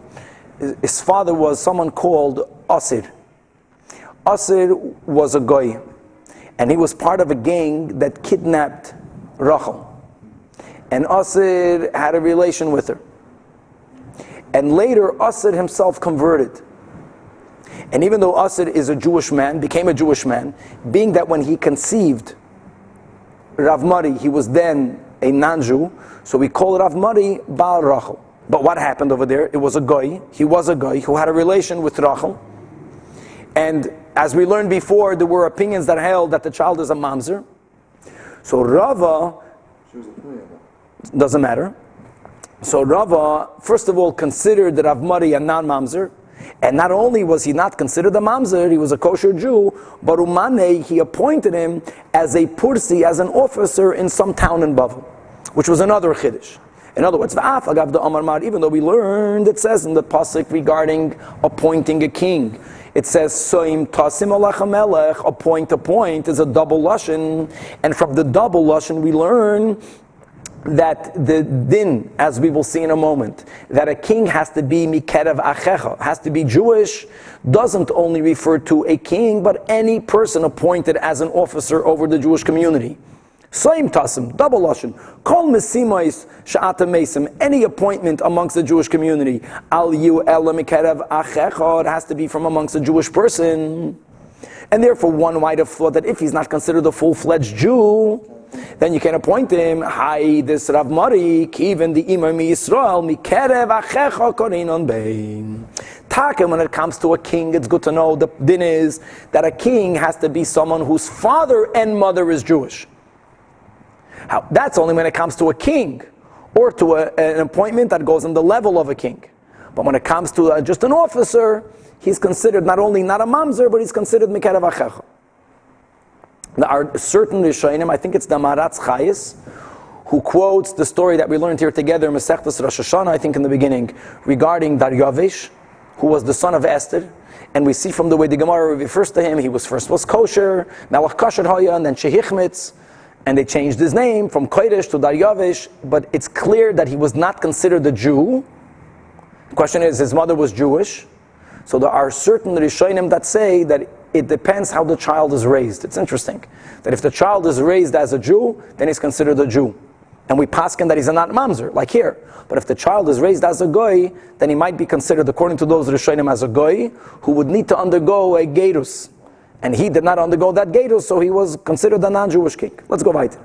his father was someone called Asir. Asir was a goy, and he was part of a gang that kidnapped Rachel. And Asir had a relation with her. And later Asir himself converted. And even though Asir is a Jewish man, became a Jewish man, being that when he conceived Rav Mari, he was then a Nanju, so we call Rav Mari Baal Rachel. But what happened over there? It was a goy. He was a goy who had a relation with Rachel. And as we learned before, there were opinions that held that the child is a mamzer. So Rava, doesn't matter. So Rava, first of all, considered Rav Mari a non-mamzer. And not only was he not considered a mamzer, he was a kosher Jew, but Umane, he appointed him as a pursi, as an officer in some town in Bavel, which was another chiddush. In other words, even though we learned, it says in the pasuk regarding appointing a king, it says, Soim tasim alach melech, appoint is a double lashon, and from the double lashon we learn that the din, as we will see in a moment, that a king has to be mikerev achecha, has to be Jewish, doesn't only refer to a king, but any person appointed as an officer over the Jewish community. Soim tasim, double lashon. Kol mesimais sha'ata mesim, any appointment amongst the Jewish community. Al yu ela mikerev achecha, it has to be from amongst a Jewish person. And therefore one might have thought that if he's not considered a full-fledged Jew, then you can appoint him. Hi, this Rav Mari, kiven the imam Yisrael, mikerev achecha korinon bein. Taka, when it comes to a king, it's good to know the din is that a king has to be someone whose father and mother is Jewish. That's only when it comes to a king, or to an appointment that goes on the level of a king. But when it comes to just an officer, he's considered not only not a mamzer, but he's considered mikarev achecha. There are certain Rishonim, I think it's the Maratz Chayes, who quotes the story that we learned here together in Masechtas Rosh Hashanah, I think in the beginning, regarding Daryavish, who was the son of Esther. And we see from the way the Gemara refers to him, he was kosher, Melech Kasher Hoya, and then Shehichmitz, and they changed his name from Kodesh to Daryavish, but it's clear that he was not considered a Jew. The question is, his mother was Jewish. So there are certain Rishonim that say that it depends how the child is raised. It's interesting that if the child is raised as a Jew, then he's considered a Jew. And we paskin that he's a not mamzer, like here. But if the child is raised as a goy, then he might be considered, according to those Rishonim, as a goy, who would need to undergo a gerus. And he did not undergo that gerus, so he was considered a non-Jewish king. Let's go weiter.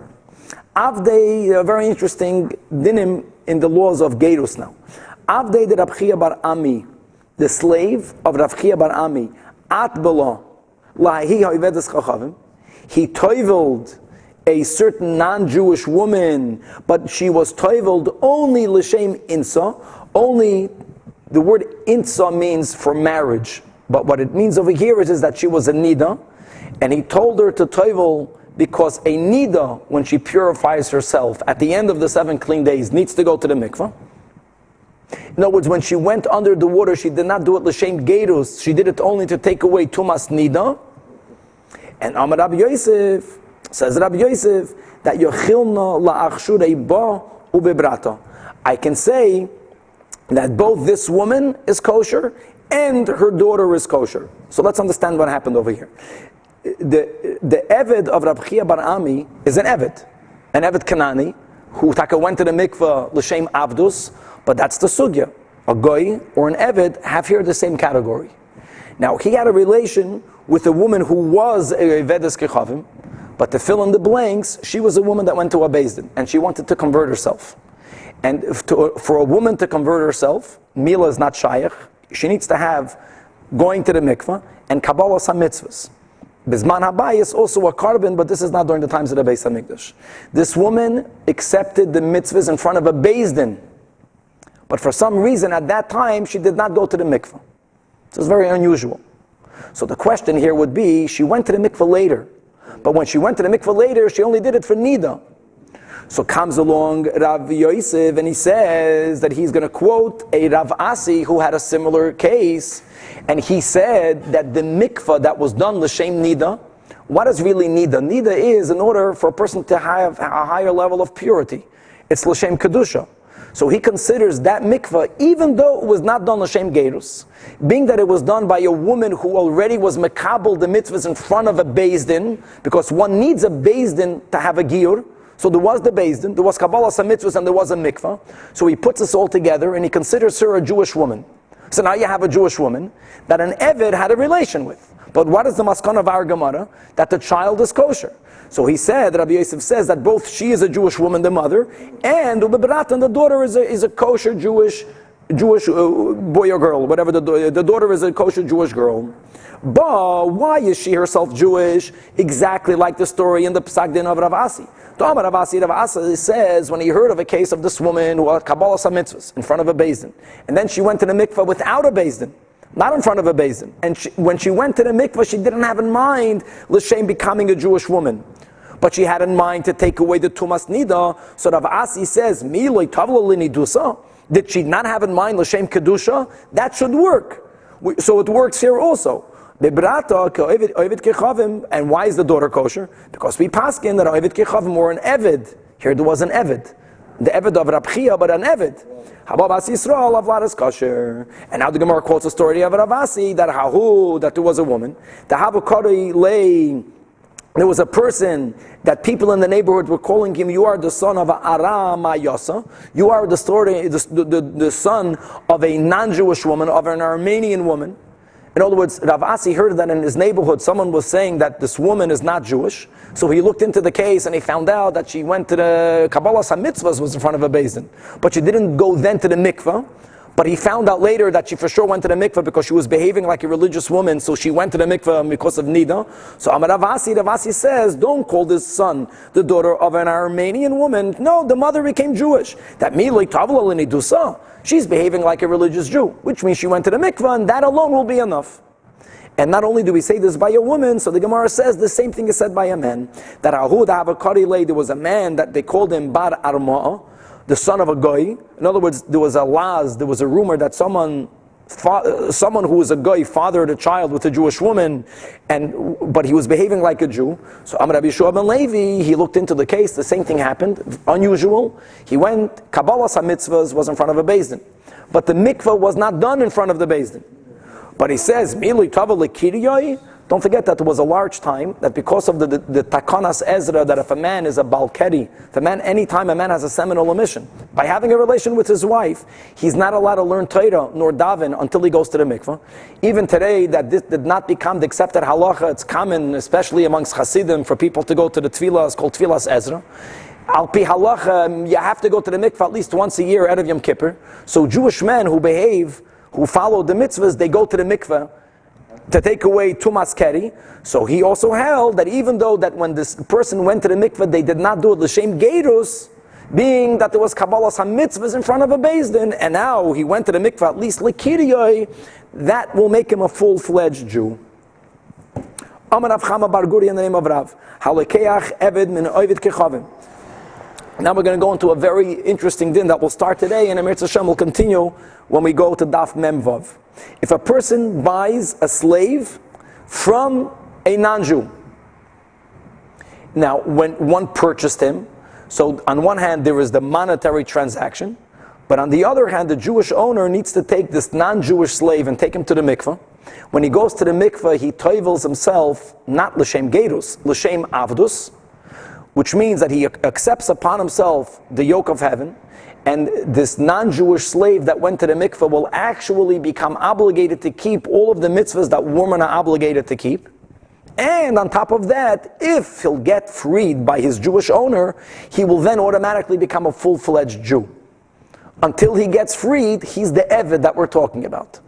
Avdei, very interesting dinim in the laws of gerus now. Avdei de Rav Chia bar Ami, the slave of Rav Chia bar Ami, at belo, lahi ha'ovedes chachavim, he toiveled a certain non-Jewish woman, but she was toiveled only l'shem insa. Only the word insa means for marriage, but what it means over here is that she was a nida, and he told her to toivel because a nida, when she purifies herself at the end of the 7 clean days, needs to go to the mikveh. In other words, when she went under the water, she did not do it l'shem gerus. She did it only to take away tumas nida. And Amar Rabbi Yosef, says Rabbi Yosef, that yochilna la'achshurei ba ubebrata. I can say that both this woman is kosher and her daughter is kosher. So let's understand what happened over here. The Eved of Rav Chia bar Ami is an Eved Kanani, who taka went to the mikveh l'shem avdus, but that's the sugya. A goy or an Eved have here the same category. Now he had a relation with a woman who was a Vedes Kechavim, but to fill in the blanks, she was a woman that went to a Beis Din, and she wanted to convert herself. And for a woman to convert herself, Mila is not Shayach. She needs to have going to the mikveh and Kabbalah HaMitzvahs. Bizman Habayis is also a carbon, but this is not during the times of the Beis HaMikdash. This woman accepted the mitzvahs in front of a Beis Din, but for some reason at that time she did not go to the mikveh. This is very unusual. So the question here would be, she went to the mikveh later, but when she went to the mikveh later, she only did it for nida. So comes along Rav Yosef and he says that he's going to quote a Rav Asi who had a similar case, and he said that the mikveh that was done l'shem nida, what is really nida? Nida is in order for a person to have a higher level of purity. It's l'shem kedusha. So he considers that mikveh, even though it was not done l'shem gerus, being that it was done by a woman who already was mekabel the mitzvahs in front of a Beis Din, because one needs a Beis Din to have a giur. So there was the Beis Din, there was Kabbalah HaMitzvahs, and there was a mikveh. So he puts this all together and he considers her a Jewish woman. So now you have a Jewish woman that an Eved had a relation with. But what is the maskana of our Gemara? That the child is kosher. So he said, Rabbi Yosef says that both she is a Jewish woman, the mother, and Ubeberat, and the daughter is a kosher Jewish boy or girl, whatever the daughter is a kosher Jewish girl. But why is she herself Jewish? Exactly like the story in the Psak Din of Rav Asi. Rav Asi says when he heard of a case of this woman who had Kabbalah HaMitzvahs in front of a Beis Din, and then she went to the mikveh without a Beis Din, not in front of a Beis Din. And when she went to the mikveh, she didn't have in mind l'shem becoming a Jewish woman, but she had in mind to take away the tumas nida. So Rav Asi says, "Miloi tavla linidusa." Did she not have in mind l'shem kedusha? That should work. So it works here also. And why is the daughter kosher? Because we paskin that Ovid Kechavim or an Eved. Here there was an Eved. The Eved of Rav Chia, but an Eved. Hababas Yisrael of Ladas kosher. And now the Gemara quotes a story of Rav Asi that there was a woman. The Habakari lay. There was a person that people in the neighborhood were calling him, you are the son of Aram Ayasa. You are the son of a non-Jewish woman, of an Armenian woman. In other words, Rav Asi heard that in his neighborhood someone was saying that this woman is not Jewish. So he looked into the case and he found out that she went to the Kabbalah HaMitzvahs was in front of a Beis Din. But she didn't go then to the mikveh. But he found out later that she for sure went to the mikveh because she was behaving like a religious woman, so she went to the mikveh because of nida. So Amar Ravasi says, don't call this son the daughter of an Armenian woman. No, the mother became Jewish. That miloi tavla l'nidusa. She's behaving like a religious Jew, which means she went to the mikveh, and that alone will be enough. And not only do we say this by a woman, so the Gemara says the same thing is said by a man. That Ahud Avakari, there was a man that they called him Bar Arma'ah, the son of a goy. In other words, there was a rumor that someone who was a goy fathered a child with a Jewish woman, but he was behaving like a Jew. So Amar Rabbi Yeshua ben Levi, he looked into the case, the same thing happened, unusual. He went, Kabbalah HaMitzvahs was in front of a Beis Din, but the mikvah was not done in front of the Beis Din. But he says, don't forget that there was a large time that because of the Takanas Ezra, that if a man is a Balkeri, anytime a man has a seminal emission, by having a relation with his wife, he's not allowed to learn Torah nor daven until he goes to the mikveh. Even today, that this did not become the accepted halacha. It's common, especially amongst Hasidim, for people to go to the tefillah. It's called Tfilas Ezra. Al pi halacha, you have to go to the mikveh at least once a year out of Yom Kippur. So Jewish men who follow the mitzvahs, they go to the mikveh to take away tumas keri. So he also held that even though that when this person went to the mikveh, they did not do it l'shem gerus, being that there was Kabbalah HaMitzvahs in front of a Beis Din, and now he went to the mikveh at least l'kiriyoi, that will make him a full-fledged Jew. Amar Rav Chama bar Guri in the name of Rav. Halekeach eved min ovid kechavim. Now we're going to go into a very interesting din that will start today, and Emir Hashem will continue when we go to Daf Mem Vav. If a person buys a slave from a Nanju, now when one purchased him, so on one hand there is the monetary transaction, but on the other hand the Jewish owner needs to take this non-Jewish slave and take him to the mikveh. When he goes to the mikveh, he toivels himself not l'shem gerus, l'shem avdus, which means that he accepts upon himself the yoke of heaven, and this non-Jewish slave that went to the mikveh will actually become obligated to keep all of the mitzvahs that women are obligated to keep. And on top of that, if he'll get freed by his Jewish owner, he will then automatically become a full-fledged Jew. Until he gets freed, he's the Eved that we're talking about.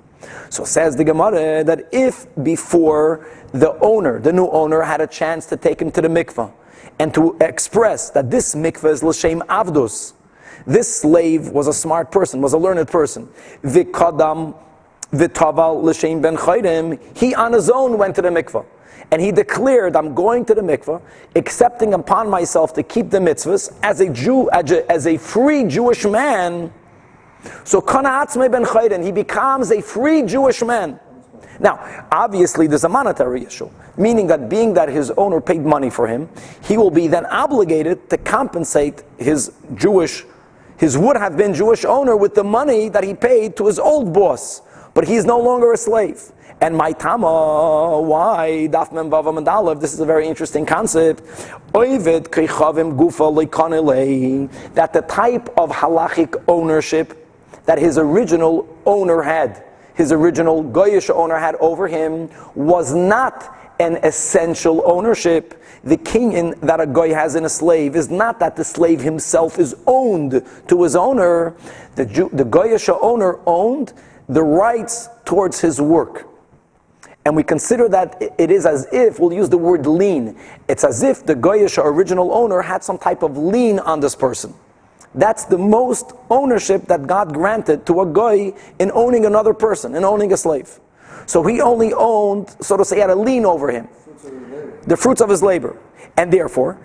So says the Gemara that if before the new owner had a chance to take him to the mikveh, and to express that this mikveh is l'shem avdus, this slave was a smart person, was a learned person. V'kadam v'taval l'shem ben chayrim. He on his own went to the mikveh, and he declared, I'm going to the mikveh, accepting upon myself to keep the mitzvahs as a Jew, as a free Jewish man. So kana atzmei ben chayrim, he becomes a free Jewish man. Now, obviously, there's a monetary issue, meaning that being that his owner paid money for him, he will be then obligated to compensate his would have been Jewish owner with the money that he paid to his old boss, but he's no longer a slave. And my tama, why? Daf Mem Vav Amud Aleph, this is a very interesting concept. Oived keichavim gufa leikanelei, that the type of halachic ownership that his original owner had, his original Goyish owner had over him, was not an essential ownership. The kinyan that a Goy has in a slave is not that the slave himself is owned to his owner. The Goyish owner owned the rights towards his work. And we consider that it is as if, we'll use the word lien, it's as if the Goyish original owner had some type of lien on this person. That's the most ownership that God granted to a goy in owning another person, in owning a slave. So he only owned, so to say, had a lien over him. The fruits of his labor. And therefore,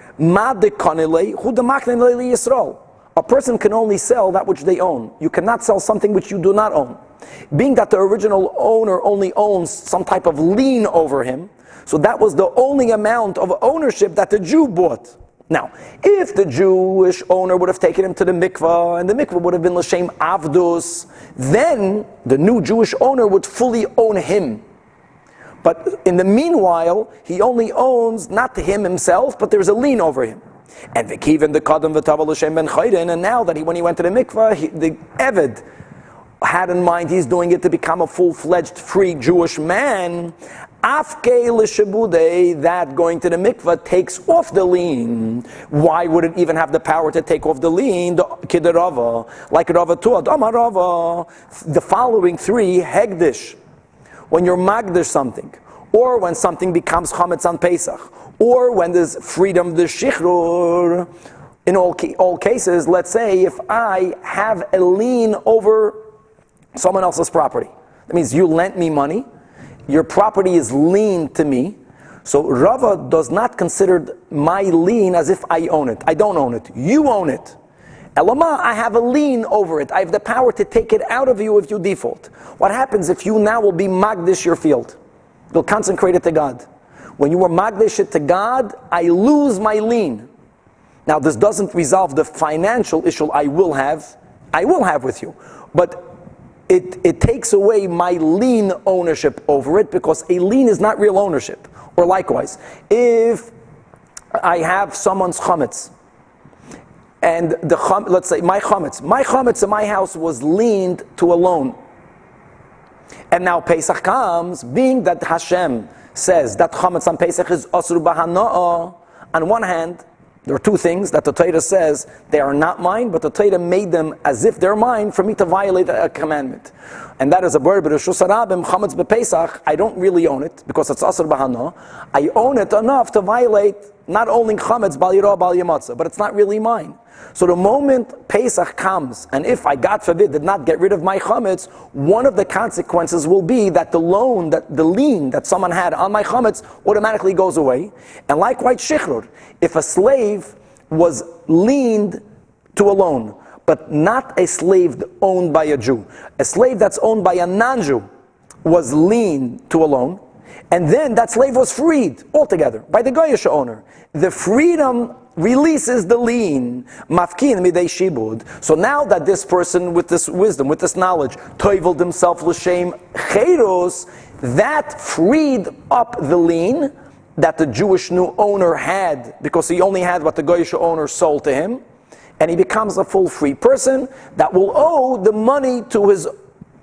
a person can only sell that which they own. You cannot sell something which you do not own. Being that the original owner only owns some type of lien over him, so that was the only amount of ownership that the Jew bought. Now, if the Jewish owner would have taken him to the mikvah, and the mikvah would have been l'shem avdus, then the new Jewish owner would fully own him. But in the meanwhile, he only owns not him himself, but there's a lien over him. And v'kiven the kadam v'taval l'shem ben chayrin, and now that when he went to the mikvah, the Eved had in mind he's doing it to become a full-fledged free Jewish man. Afke l'shebude, that going to the mikvah takes off the lien. Why would it even have the power to take off the lien? Kiderava, like Rava Tuad, Amarava. The following three, hegdish, when you're magdish something, or when something becomes chametz on Pesach, or when there's freedom, there's shichrur. In all cases, let's say if I have a lien over someone else's property. That means you lent me money, your property is lien to me, so Rava does not consider my lien as if I own it. I don't own it. You own it. Elama, I have a lien over it. I have the power to take it out of you if you default. What happens if you now will be magdish your field? You'll consecrate it to God. When you were magdish it to God, I lose my lien. Now this doesn't resolve the financial issue I will have with you. But it takes away my lien ownership over it, because a lien is not real ownership. Or likewise, if I have someone's chametz, and let's say my chametz in my house was liened to a loan. And now Pesach comes, being that Hashem says that chametz on Pesach is asur b'hana'ah, on one hand, there are two things that the Torah says they are not mine, but the Torah made them as if they're mine for me to violate a commandment. And that is a word, b'reshus harabim, chametz b'Pesach, I don't really own it, because it's asur b'hana'ah. I own it enough to violate not only chametz bal yirah bal yamatzah, but it's not really mine. So the moment Pesach comes, and if I, God forbid, did not get rid of my chametz, one of the consequences will be that the loan, that the lien that someone had on my chametz automatically goes away. And likewise shichrur, if a slave was liened to a loan, but not a slave owned by a Jew, a slave that's owned by a Nanju was liened to a loan, and then that slave was freed altogether by the Goyish owner. The freedom releases the lien, mafkin midei shibud. So now that this person with this wisdom, with this knowledge, toiveled himself l'shem cheiros, that freed up the lien that the Jewish new owner had, because he only had what the Goyish owner sold to him, and he becomes a full free person that will owe the money to his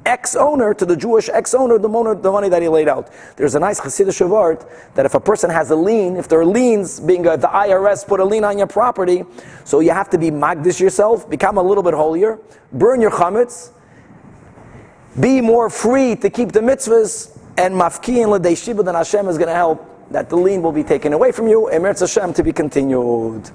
ex-owner, to the Jewish ex-owner, the money that he laid out. There's a nice Hasidic word that if a person has a lien, if there are liens, the IRS put a lien on your property, so you have to be magdish yourself, become a little bit holier, burn your chametz, be more free to keep the mitzvahs, and mafkiin l'dei shibud, and Hashem is going to help that the lien will be taken away from you, and Eretz Hashem to be continued.